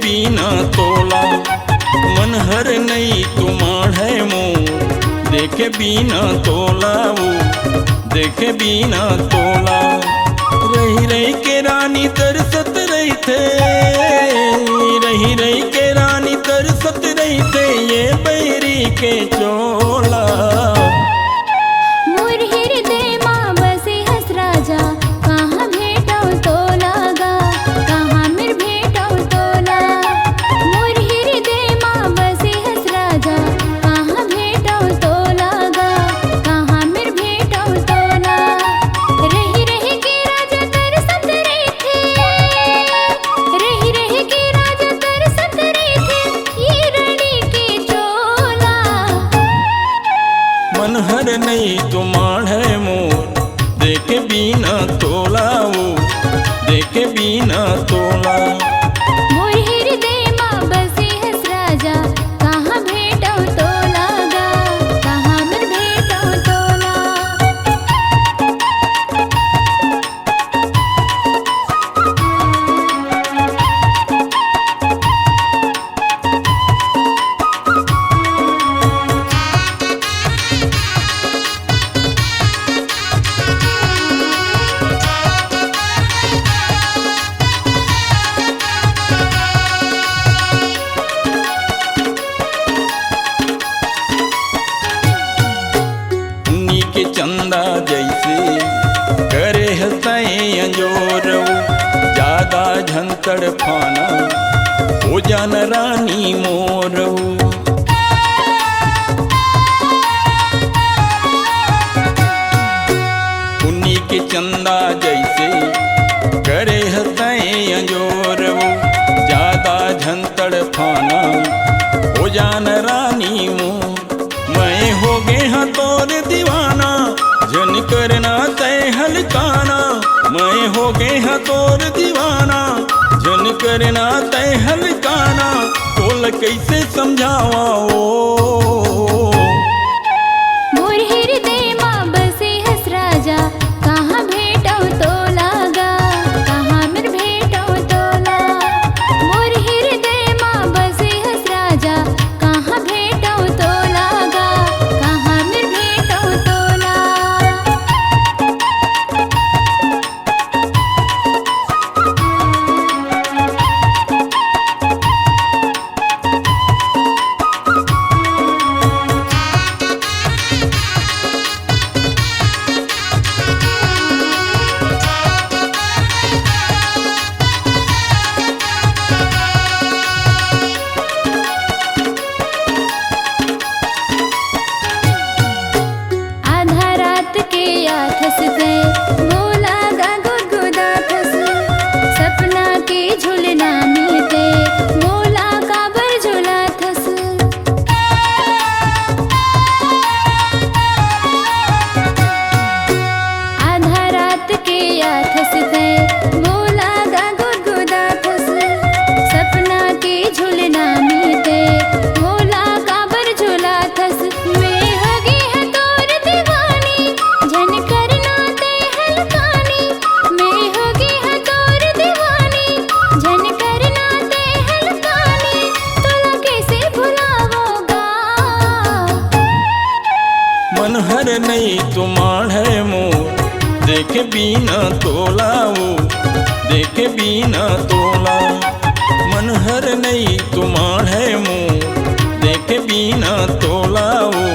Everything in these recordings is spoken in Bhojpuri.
बीना तोला। मन हर नहीं तुमाड़ है मोर, देखे बीना तोला वो, देखे बीना तोला। रही रही के रानी तरसत रही थे, रही रही के रानी तरसत रही थे, ये बैरी के चोला। मोर हृदय माँ बसे हंस राजा, कहाँ भेटौ तोला गा, कहाँ मिर भेटौ तोला। मोर हृदय माँ बसे हंस राजा, कहाँ भेटौ तोला गा, कहाँ मिर भेटौ तोला। रही रही के राजा तरसत रहे थे, रही रही के राजा तरसत रहे थे, ये रानी के चोला। मन हर नहीं तुमाड़ है मोर, देखे बीना तोला वो, देखे बीना तोला। मोर हृदय माँ बसे हंस राजा, कहाँ भेटौ तोला गा, कहाँ मिर भेटौ तोला। उन्नी के चंदा जैसे करे हंसए अंजोर, ज्यादा झंतड़ फाना हो जान रानी मोर। उन्नी के चंदा जैसे करे हंसए अंजोर, ज्यादा झंतड़ फाना हो जान रानी मोर। मैं हो गए हाँ तोर दीवाना, जन करना तय हलकाना। मैं हो गए हाँ तोर दीवाना, जन करना तय हलकाना। तोल कैसे समझावा ओ। मोर हृदय माँ बसे हंस राजा, कहाँ भेटौ तोला गा, कहाँ मिर भेटौ तोला। मोर हृदय माँ बसे हंस राजा, कहाँ भेटौ तोला गा, कहाँ मिर भेटौ तोला। आधा रात के आथस दे मोला गा गुदगुदाथस, सपना के झुलना मिलते मोला काबर झुलाथस। आधा रात के आथस दे मोला गा गुदगुदाथस, सपना के झुलना मिलते मोला काबर झुलाथस। मैं हगी है तोर दीवानी, झन करना ते हलकानी। मैं हगी है तोर दीवानी, झन करना ते हलकानी। तोला कैसे भुलावोगा। मन हर नहीं तुमाड़ है मोर, देखे बीना तोला वो, देखे बीना तोला। मन हर नहीं तुमाड़ है मोर, देखे बीना तोला वो,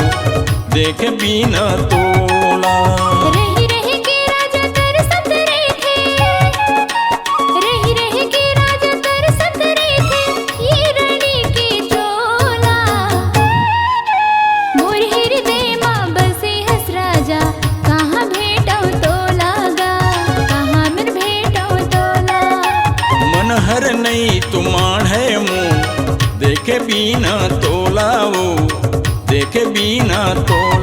देखे बीना तोला। रही रही के राजा तरसत रहे थे, रही रही के राजा तरसत रहे थे, ये रानी के चोला। मोर हृदय माँ बसे हंस राजा, कहाँ भेटौ तोला गा, कहाँ मिर भेटौ तोला। मन हर नहीं तुमाड़ है मोर, देखे बीना तोला वो, देखे बीना तोला।